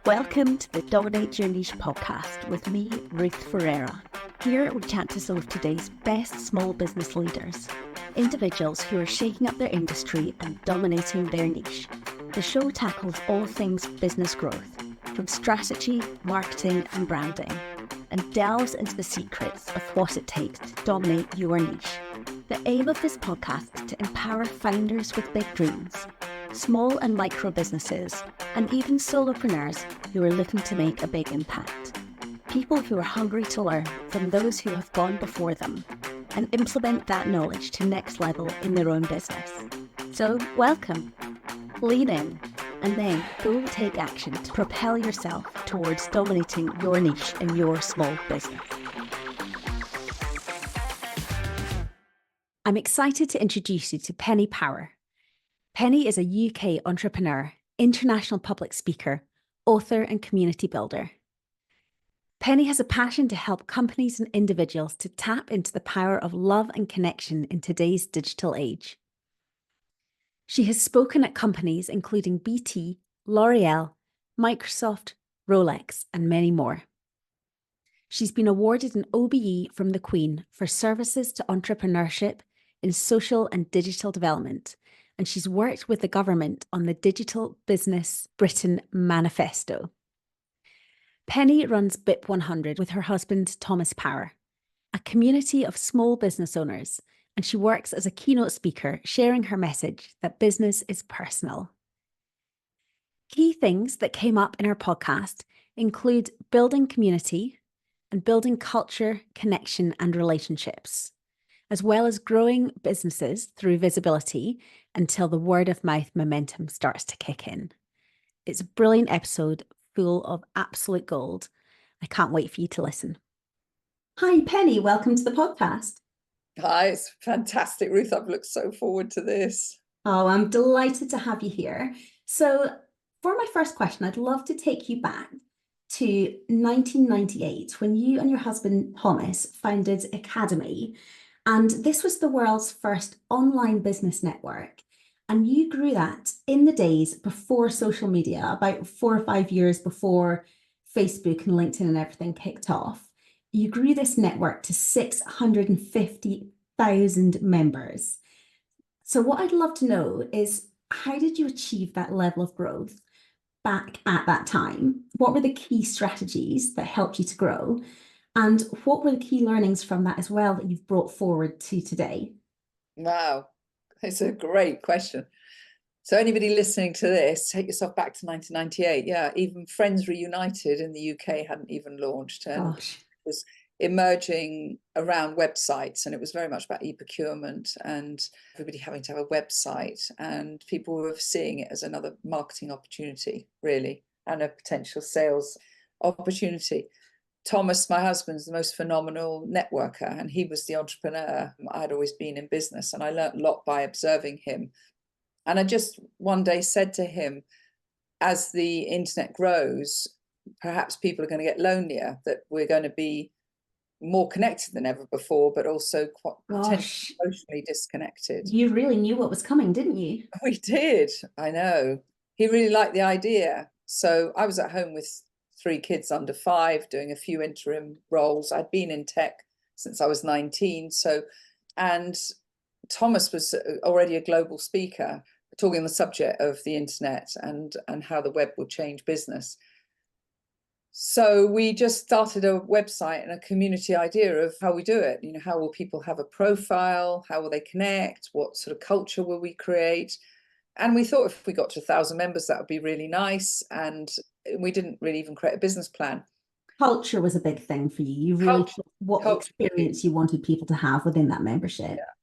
Welcome to the Dominate Your Niche podcast with me, Ruth Ferreira. Here we chat to some of today's best small business leaders, individuals who are shaking up their industry and dominating their niche. The show tackles all things business growth, from strategy, marketing and branding, and delves into the secrets of what it takes to dominate your niche. The aim of this podcast is to empower founders with big dreams, small and micro businesses, and even solopreneurs who are looking to make a big impact. People who are hungry to learn from those who have gone before them and implement that knowledge to next level in their own business. So welcome, lean in, and then go take action to propel yourself towards dominating your niche in your small business. I'm excited to introduce you to Penny Power. Penny is a UK entrepreneur, international public speaker, author and community builder. Penny has a passion to help companies and individuals to tap into the power of love and connection in today's digital age. She has spoken at companies including BT, L'Oreal, Microsoft, Rolex, and many more. She's been awarded an OBE from the Queen for services to entrepreneurship in social and digital development, and she's worked with the government on the Digital Business Britain Manifesto. Penny runs BIP 100 with her husband, Thomas Power, a community of small business owners, and she works as a keynote speaker, sharing her message that business is personal. Key things that came up in our podcast include building community and building culture, connection, and relationships, as well as growing businesses through visibility until the word of mouth momentum starts to kick in. It's a brilliant episode full of absolute gold. I can't wait for you to listen. Hi, Penny. Welcome to the podcast. Hi, it's fantastic, Ruth. I've looked so forward to this. Oh, I'm delighted to have you here. So for my first question, I'd love to take you back to 1998 when you and your husband, Thomas, founded Academy. And this was the world's first online business network. And you grew that in the days before social media, about 4 or 5 years before Facebook and LinkedIn and everything kicked off. You grew this network to 650,000 members. So what I'd love to know is, how did you achieve that level of growth back at that time? What were the key strategies that helped you to grow? And what were the key learnings from that as well that you've brought forward to today? Wow, it's a great question. So anybody listening to this, take yourself back to 1998. Yeah, even Friends Reunited in the UK hadn't even launched, and Gosh. it was emerging around websites, and it was very much about e-procurement and everybody having to have a website, and people were seeing it as another marketing opportunity, really, and a potential sales opportunity. Thomas, my husband's the most phenomenal networker, and he was the entrepreneur. I had always been in business, and I learned a lot by observing him. And I just one day said to him, as the internet grows, perhaps people are going to get lonelier, that we're going to be more connected than ever before, but also quite potentially emotionally disconnected. You really knew what was coming, didn't you? We did. I know. He really liked the idea. So I was at home with 3 kids under 5, doing a few interim roles. I'd been in tech since I was 19. And Thomas was already a global speaker, talking on the subject of the internet and how the web will change business. So we just started a website and a community idea of how we do it. You know, how will people have a profile? How will they connect? What sort of culture will we create? And we thought if we got to 1,000 members, that would be really nice. And we didn't really even create a business plan. Culture was a big thing for you. You really what experience you wanted people to have within that membership. Yeah.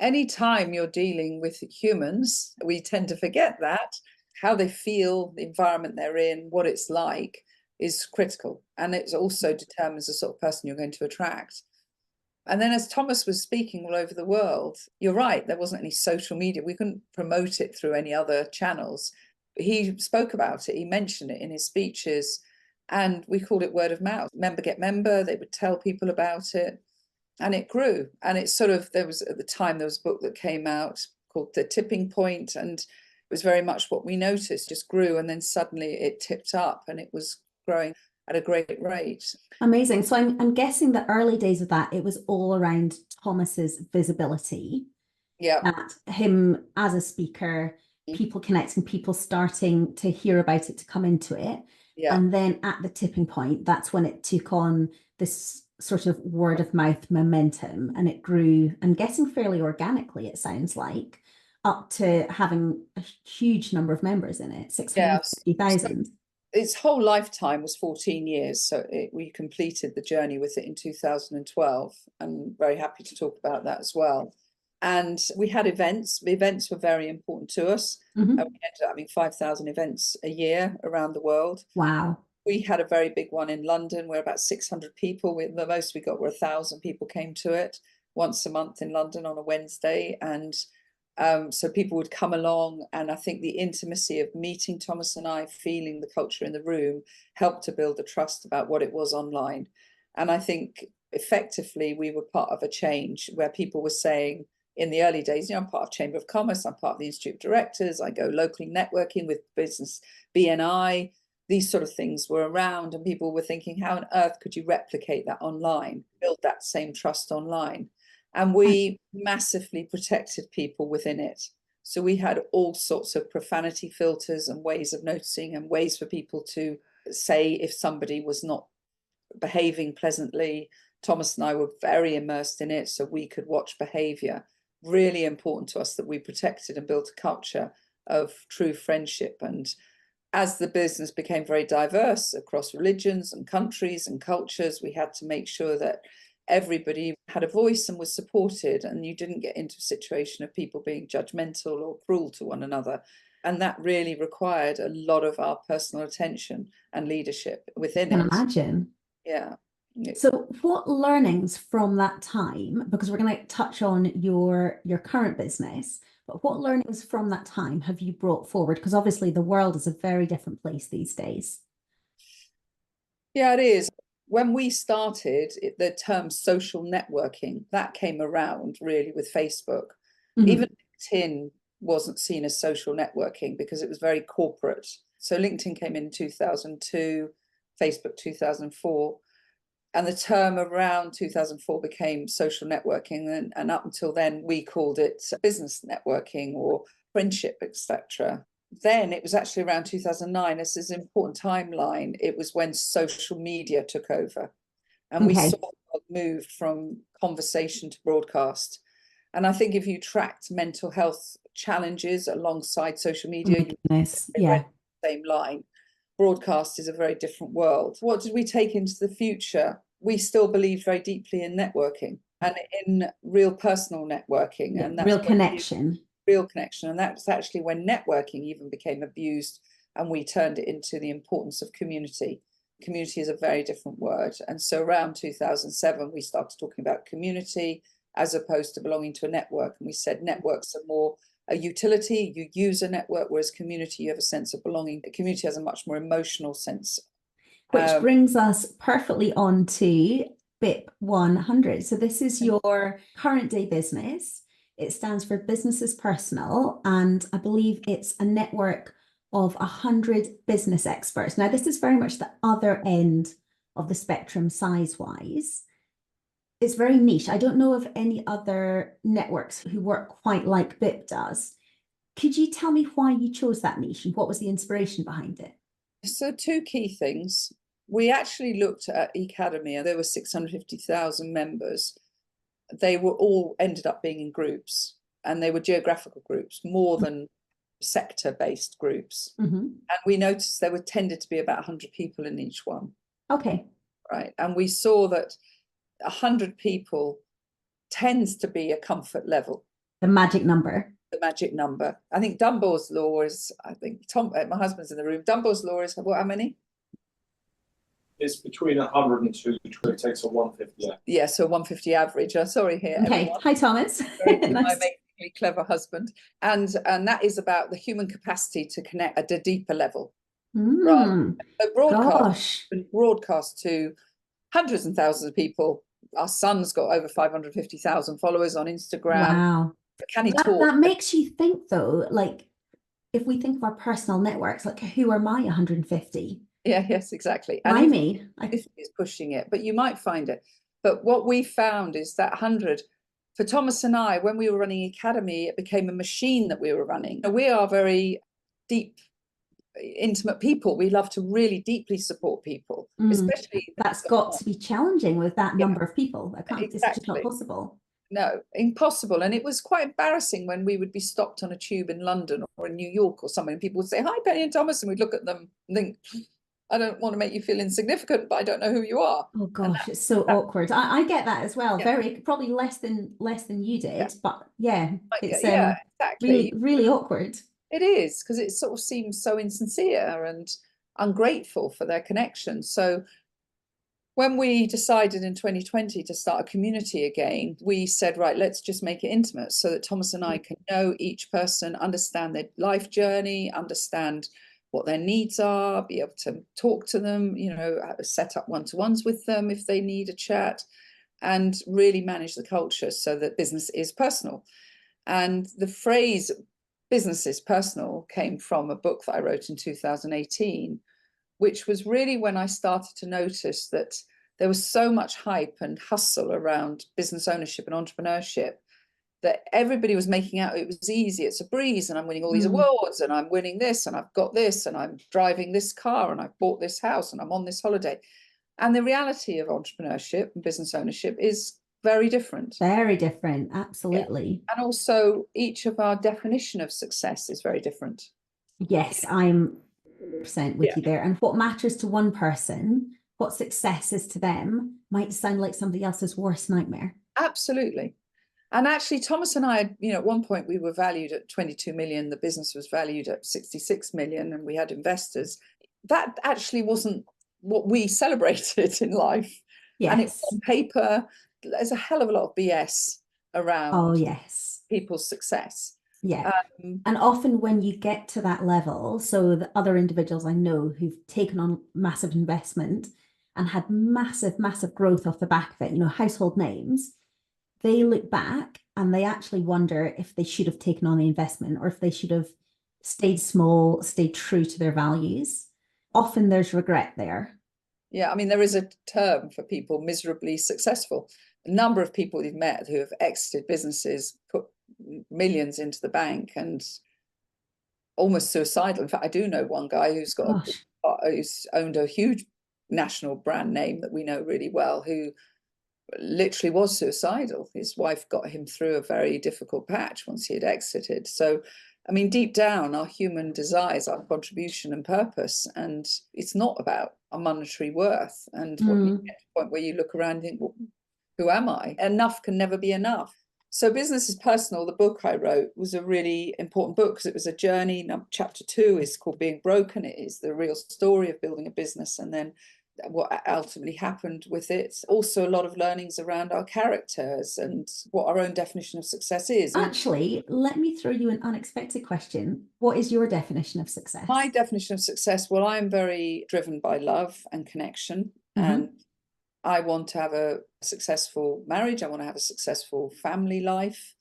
Anytime you're dealing with humans, we tend to forget that. How they feel, the environment they're in, what it's like is critical. And it also determines the sort of person you're going to attract. And then as Thomas was speaking all over the world, you're right, there wasn't any social media. We couldn't promote it through any other channels. He spoke about it. He mentioned it in his speeches, and we called it word of mouth. Member get member. They would tell people about it, and it grew. And it's sort of, there was at the time, there was a book that came out called The Tipping Point, and was very much what we noticed, just grew, and then suddenly it tipped up and it was growing at a great rate. Amazing. So I'm guessing the early days of that, it was all around Thomas's visibility, Yeah. that him as a speaker, people connecting, people starting to hear about it, to come into it. Yeah. And then at the tipping point, that's when it took on this sort of word of mouth momentum, and it grew, I'm guessing fairly organically, it sounds like, up to having a huge number of members in it, Yes. 650,000. Its whole lifetime was 14 years. So we completed the journey with it in 2012. I'm very happy to talk about that as well. And we had events. The events were very important to us. Mm-hmm. We ended up having 5,000 events a year around the world. Wow. We had a very big one in London where about 600 people, the most we got were 1,000 people came to it once a month in London on a Wednesday. And so people would come along, and I think the intimacy of meeting Thomas and I, feeling the culture in the room, helped to build the trust about what it was online. And I think effectively we were part of a change where people were saying in the early days, I'm part of Chamber of Commerce, I'm part of the Institute of Directors, I go locally networking with business BNI. These sort of things were around, and people were thinking, how on earth could you replicate that online, build that same trust online? And we massively protected people within it. So we had all sorts of profanity filters and ways of noticing, and ways for people to say if somebody was not behaving pleasantly. Thomas and I were very immersed in it, so we could watch behavior. Really important to us that we protected and built a culture of true friendship. And as the business became very diverse across religions and countries and cultures, we had to make sure that everybody had a voice and was supported, and you didn't get into a situation of people being judgmental or cruel to one another. And that really required a lot of our personal attention and leadership within it. I can imagine. Yeah. So what learnings from that time, because we're going to touch on your current business, but what learnings from that time have you brought forward? Because obviously the world is a very different place these days. Yeah, it is. When we started, the term social networking, that came around really with Facebook. Mm-hmm. Even LinkedIn wasn't seen as social networking because it was very corporate. So LinkedIn came in 2002, Facebook 2004. And the term around 2004 became social networking. And up until then, we called it business networking or friendship, etc. Then it was actually around 2009, this is an important timeline. It was when social media took over. And we saw it moved from conversation to broadcast. And I think if you tracked mental health challenges alongside social media, yeah, same line. Broadcast is a very different world. What did we take into the future? We still believe very deeply in networking and in real personal networking, and that's real connection. Real connection. And that's actually when networking even became abused, and we turned it into the importance of community. Community is a very different word. And so around 2007, we started talking about community as opposed to belonging to a network. And we said networks are more a utility, you use a network, whereas community, you have a sense of belonging. A community has a much more emotional sense. Which brings us perfectly on to BIP 100. So this is your current day business. It stands for Business is Personal, and I believe it's a network of 100 business experts. Now, this is very much the other end of the spectrum size-wise. It's very niche. I don't know of any other networks who work quite like BIP does. Could you tell me why you chose that niche and what was the inspiration behind it? So two key things. We actually looked at Academy, and there were 650,000 members. They were all ended up being in groups, and they were geographical groups more than sector-based groups. Mm-hmm. And we noticed there were tended to be about 100 people in each one. Okay. Right. And we saw that 100 people tends to be a comfort level. The magic number. The magic number. I think Dunbar's law is, I think Tom, my husband's in the room. Dunbar's law is what, how many? It's between 100 and 200. It takes a 150. Yeah, so 150 average. Sorry here. Okay. Everyone. Hi, Thomas. Nice. My amazingly clever husband. And that is about the human capacity to connect at a deeper level. Right. So broadcast to hundreds and thousands of people. Our son's got over 550,000 followers on Instagram. Wow. Can he talk? That makes you think, though, like if we think of our personal networks, like who are my 150? Yeah, yes, exactly. And I even mean, 50 is pushing it, but you might find it. But what we found is that 100, for Thomas and I, when we were running Academy, it became a machine that we were running. We are very deep, intimate people. We love to really deeply support people, especially that's got to be challenging with that number of people. It's just not exactly. possible. No, impossible. And it was quite embarrassing when we would be stopped on a tube in London or in New York or somewhere, and people would say, "Hi, Penny and Thomas," and we'd look at them and think, I don't want to make you feel insignificant, but I don't know who you are. Oh gosh, it's so awkward. I get that as well. Yeah. Very probably less than you did, Yeah. but yeah, it's Yeah, exactly. really awkward. It is, because it sort of seems so insincere and ungrateful for their connection. So when we decided in 2020 to start a community again, we said, right, let's just make it intimate so that Thomas and I can know each person, understand their life journey, understand what their needs are, be able to talk to them, set up one-to-ones with them if they need a chat, and really manage the culture so that business is personal. And the phrase business is personal came from a book that I wrote in 2018, which was really when I started to notice that there was so much hype and hustle around business ownership and entrepreneurship that everybody was making out it was easy, it's a breeze, and I'm winning all these awards, and I'm winning this, and I've got this, and I'm driving this car, and I've bought this house, and I'm on this holiday. And the reality of entrepreneurship and business ownership is very different. Very different, absolutely. Yeah. And also each of our definition of success is very different. Yes, I'm 100% with you there. And what matters to one person, what success is to them, might sound like somebody else's worst nightmare. Absolutely. And actually, Thomas and I, at one point we were valued at 22 million. The business was valued at 66 million, and we had investors. That actually wasn't what we celebrated in life. Yes. And it's on paper, there's a hell of a lot of BS around people's success. Yeah. And often when you get to that level, so the other individuals I know who've taken on massive investment and had massive, massive growth off the back of it, household names, they look back and they actually wonder if they should have taken on the investment or if they should have stayed small, stayed true to their values. Often there's regret there. Yeah, I mean, there is a term for people miserably successful. A number of people we've met who have exited businesses, put millions into the bank, and almost suicidal. In fact, I do know one guy who's owned a huge national brand name that we know really well, who literally was suicidal. His wife got him through a very difficult patch once he had exited. So, I mean, deep down, our human desires are contribution and purpose, and it's not about a monetary worth. And when you get to the point where you look around and think, well, who am I? Enough can never be enough. So Business is Personal, the book I wrote, was a really important book because it was a journey. Now, chapter 2 is called Being Broken. It is the real story of building a business and then what ultimately happened with it. Also, a lot of learnings around our characters and what our own definition of success is. Actually, let me throw you an unexpected question. What is your definition of success? My definition of success, well, I'm very driven by love and connection. And I want to have a successful marriage. I want to have a successful family life.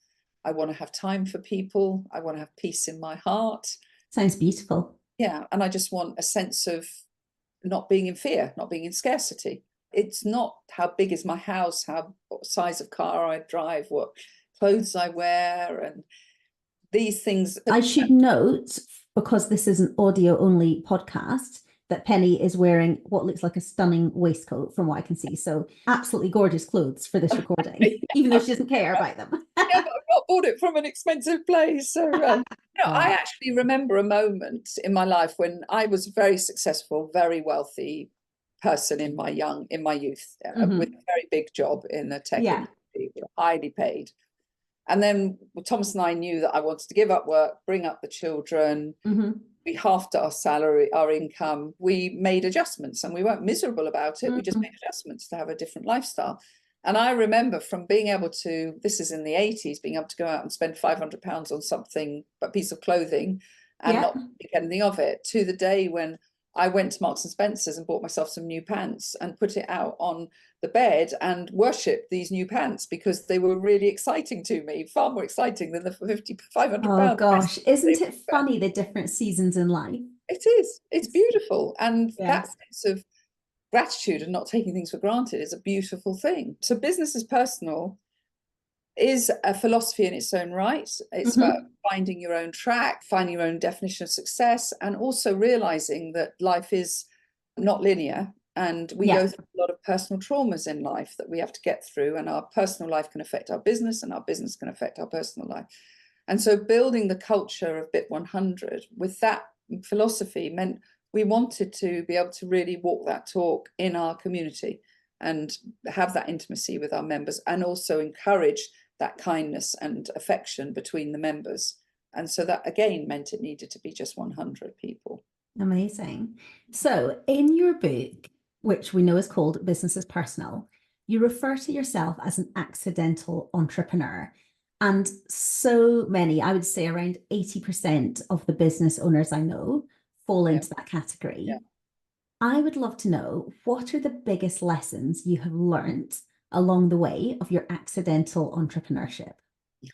I want to have time for people. I want to have peace in my heart. Sounds beautiful. Yeah. And I just want a sense of not being in fear, not being in scarcity. It's not how big is my house, what size of car I drive, what clothes I wear, and these things. I should note, because this is an audio only podcast, that Penny is wearing what looks like a stunning waistcoat from what I can see. So absolutely gorgeous clothes for this recording, even though she doesn't care about them. Yeah, but I've not bought it from an expensive place. So I actually remember a moment in my life when I was a very successful, very wealthy person in my youth, with a very big job in the tech industry, highly paid. And then Thomas and I knew that I wanted to give up work, bring up the children. We halved our salary, our income. We made adjustments, and we weren't miserable about it. We just made adjustments to have a different lifestyle. And I remember from being able to, this is in the 80s, being able to go out and spend £500 on something, a piece of clothing, and not think anything of it, to the day when I went to Marks and Spencer's and bought myself some new pants and put it out on the bed and worshipped these new pants because they were really exciting to me, far more exciting than the 500 Oh pound. gosh, isn't it funny the different seasons in life? It is. It's beautiful. And Yeah. that sense of gratitude and not taking things for granted is a beautiful thing. So business is personal is a philosophy in its own right. It's about finding your own track, finding your own definition of success, and also realizing that life is not linear and we go through a lot of personal traumas in life that we have to get through, and our personal life can affect our business and our business can affect our personal life. And so building the culture of BIP 100 with that philosophy meant we wanted to be able to really walk that talk in our community and have that intimacy with our members, and also encourage that kindness and affection between the members. And so that again meant it needed to be just 100 people. Amazing. So in your book, which we know is called Business is Personal, you refer to yourself as an accidental entrepreneur. And so many, I would say around 80% of the business owners I know fall into that category. Yeah. I would love to know, what are the biggest lessons you have learned along the way of your accidental entrepreneurship?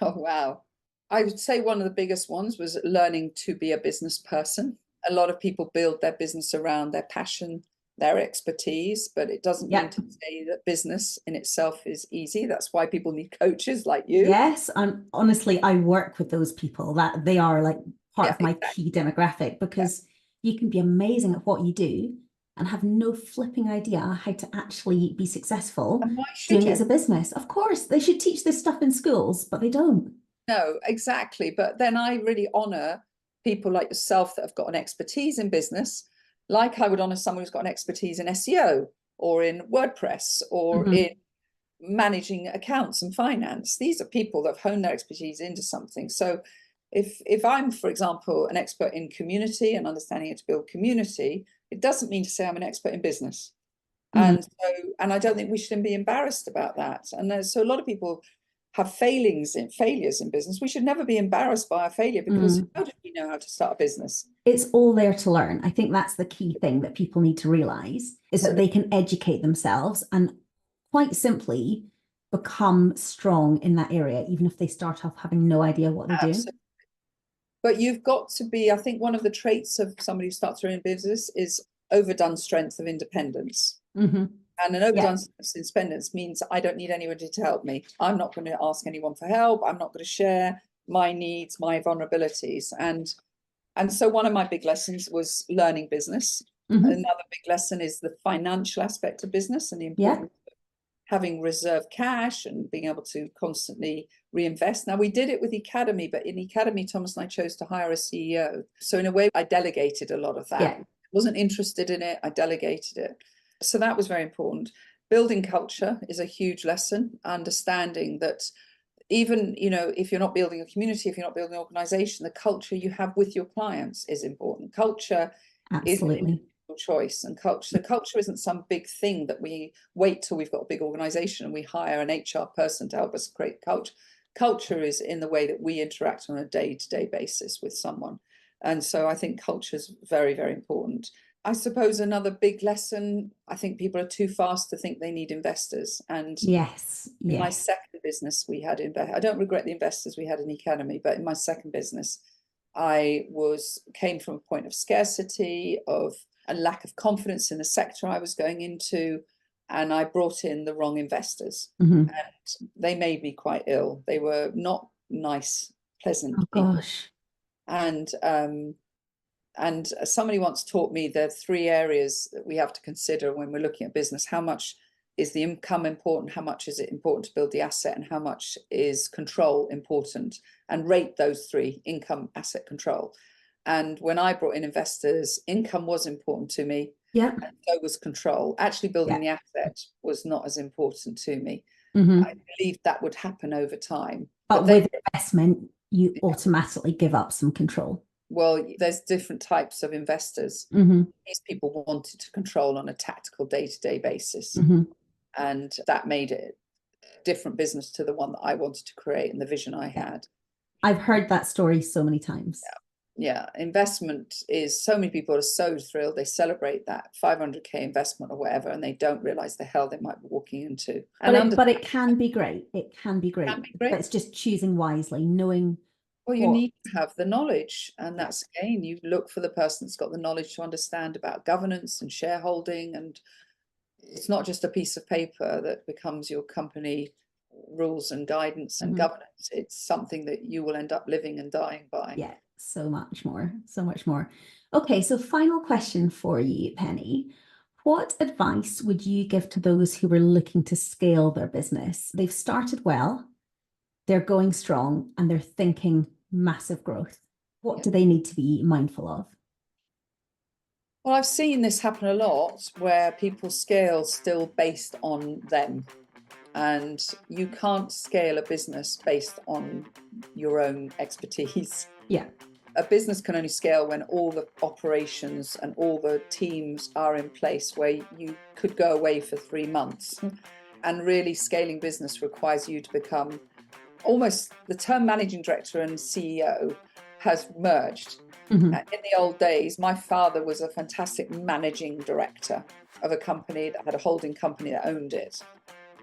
Oh, wow. I would say one of the biggest ones was learning to be a business person. A lot of people build their business around their passion, their expertise, but it doesn't mean to say that business in itself is easy. That's why people need coaches like you. Yes, and honestly, I work with those people, that they are like part of my key demographic, because you can be amazing at what you do and have no flipping idea how to actually be successful doing it as a business. Of course, they should teach this stuff in schools, but they don't. No, exactly. But then I really honor people like yourself that have got an expertise in business, like I would honor someone who's got an expertise in SEO or in WordPress or in managing accounts and finance. These are people that have honed their expertise into something. So if I'm, for example, an expert in community and understanding how to build community, it doesn't mean to say I'm an expert in business. And I don't think we shouldn't be embarrassed about that. And so a lot of people have failures in business. We should never be embarrassed by our failure, because how do we know how to start a business? It's all there to learn. I think that's the key thing that people need to realize, is that they can educate themselves and quite simply become strong in that area, even if they start off having no idea what they're doing. But you've got to be, I think one of the traits of somebody who starts their own business is overdone strength of independence. And an overdone strength of independence means I don't need anybody to help me. I'm not going to ask anyone for help. I'm not going to share my needs, my vulnerabilities. And so one of my big lessons was learning business. Another big lesson is the financial aspect of business and the importance of having reserve cash and being able to constantly reinvest. Now, we did it with the Academy, but in the Academy, Thomas and I chose to hire a CEO. So in a way, I delegated a lot of that. Wasn't interested in it, I delegated it. So that was very important. Building culture is a huge lesson, understanding that even, you know, if you're not building a community, if you're not building an organization, the culture you have with your clients is important. Culture is an individual choice, and culture isn't some big thing that we wait till we've got a big organization and we hire an HR person to help us create culture. Culture is in the way that we interact on a day-to-day basis with someone. And so I think culture is very, very important. I suppose another big lesson, I think people are too fast to think they need investors. And in my second business, we had I don't regret the investors we had in the Academy, but in my second business, I came from a point of scarcity, of a lack of confidence in the sector I was going into, and I brought in the wrong investors. And they made me quite ill. They were not nice, pleasant people. And somebody once taught me there are three areas that we have to consider when we're looking at business. How much is the income important? How much is it important to build the asset? And how much is control important? And rate those three: income, asset, control. And when I brought in investors, income was important to me. And so was control. Actually, building the asset was not as important to me. I believed that would happen over time. But with investment, you automatically give up some control. Well, there's different types of investors. These people wanted to control on a tactical day-to-day basis. And that made it a different business to the one that I wanted to create and the vision I had. I've heard that story so many times. Yeah, investment is, so many people are so thrilled. They celebrate that 500k investment or whatever, and they don't realize the hell they might be walking into. But it can be great. It can be great. Can be great. But it's just choosing wisely, knowing. Well, you need to have the knowledge, and that's, again, you look for the person that's got the knowledge to understand about governance and shareholding, and it's not just a piece of paper that becomes your company rules and guidance and governance. It's something that you will end up living and dying by. Yeah, so much more, so much more. Okay, so final question for you, Penny. What advice would you give to those who are looking to scale their business? They've started well, they're going strong, and they're thinking massive growth. What do they need to be mindful of? Well, I've seen this happen a lot, where people scale still based on them. And you can't scale a business based on your own expertise. Yeah. A business can only scale when all the operations and all the teams are in place, where you could go away for 3 months. And really, scaling business requires you to become almost, the term managing director and CEO has merged. In the old days, my father was a fantastic managing director of a company that had a holding company that owned it.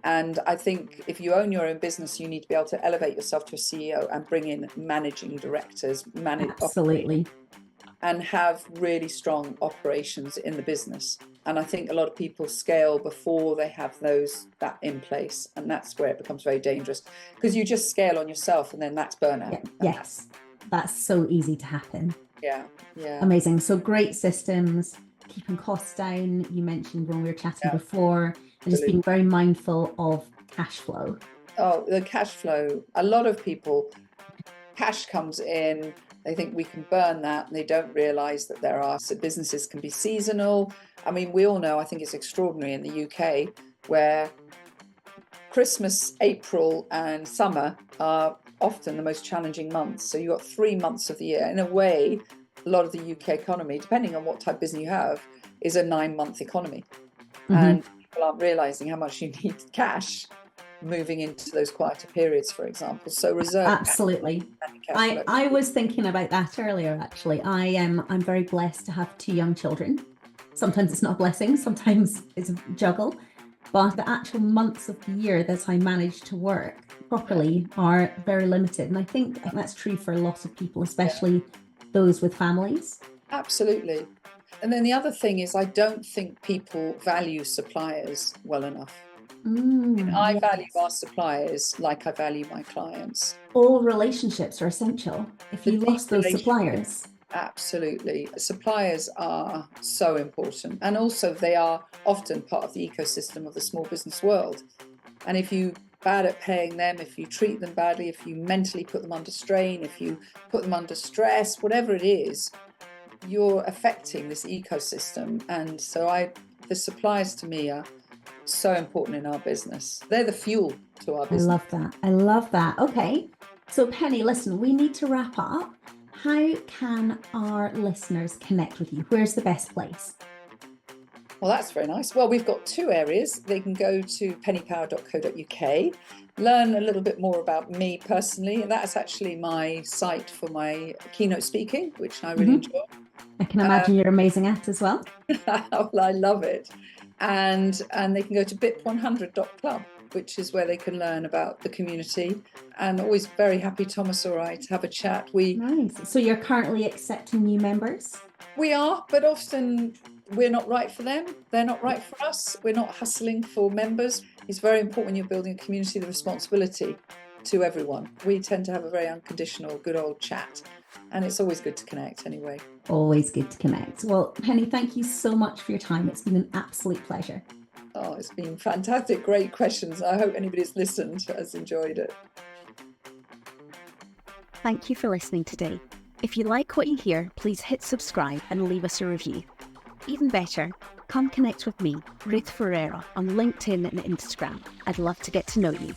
And I think if you own your own business, you need to be able to elevate yourself to a CEO and bring in managing directors, absolutely, and have really strong operations in the business. And I think a lot of people scale before they have that in place, and that's where it becomes very dangerous, because you just scale on yourself, and then that's burnout. Yes, that's so easy to happen. Yeah. Amazing. So great systems, keeping costs down. You mentioned when we were chatting before, and just being very mindful of cash flow. Oh, the cash flow. A lot of people, cash comes in, they think we can burn that, and they don't realize that businesses can be seasonal. I mean, we all know, I think it's extraordinary in the UK, where Christmas, April and summer are often the most challenging months. So you've got 3 months of the year. In a way, a lot of the UK economy, depending on what type of business you have, is a 9-month economy. And people aren't realizing how much you need cash moving into those quieter periods, for example. So reserve. Absolutely. I was thinking about that earlier, actually. I'm very blessed to have 2 young children. Sometimes it's not a blessing, sometimes it's a juggle. But the actual months of the year that I manage to work properly are very limited. And I think that's true for a lot of people, especially those with families. Absolutely. And then the other thing is, I don't think people value suppliers well enough. I value our suppliers like I value my clients. All relationships are essential. If you lost those suppliers. Absolutely. Suppliers are so important. And also they are often part of the ecosystem of the small business world. And if you're bad at paying them, if you treat them badly, if you mentally put them under strain, if you put them under stress, whatever it is, you're affecting this ecosystem. And so the suppliers to me are so important in our business. They're the fuel to our business. I love that. Okay. So Penny, listen, we need to wrap up. How can our listeners connect with you? Where's the best place? Well, that's very nice. Well, we've got 2 areas. They can go to pennypower.co.uk, learn a little bit more about me personally. And that's actually my site for my keynote speaking, which I really enjoy. I can imagine you're amazing at as well. Well, I love it. And they can go to bit100.club, which is where they can learn about the community. And always very happy, Thomas or I, to have a chat. Nice. So you're currently accepting new members? We are, but often we're not right for them. They're not right for us. We're not hustling for members. It's very important when you're building a community, the responsibility to everyone. We tend to have a very unconditional, good old chat. And it's always good to connect anyway. Always good to connect. Well, Penny, thank you so much for your time. It's been an absolute pleasure. Oh, it's been fantastic. Great questions. I hope anybody who's listened has enjoyed it. Thank you for listening today. If you like what you hear, please hit subscribe and leave us a review. Even better, come connect with me, Ruth Ferreira, on LinkedIn and Instagram. I'd love to get to know you.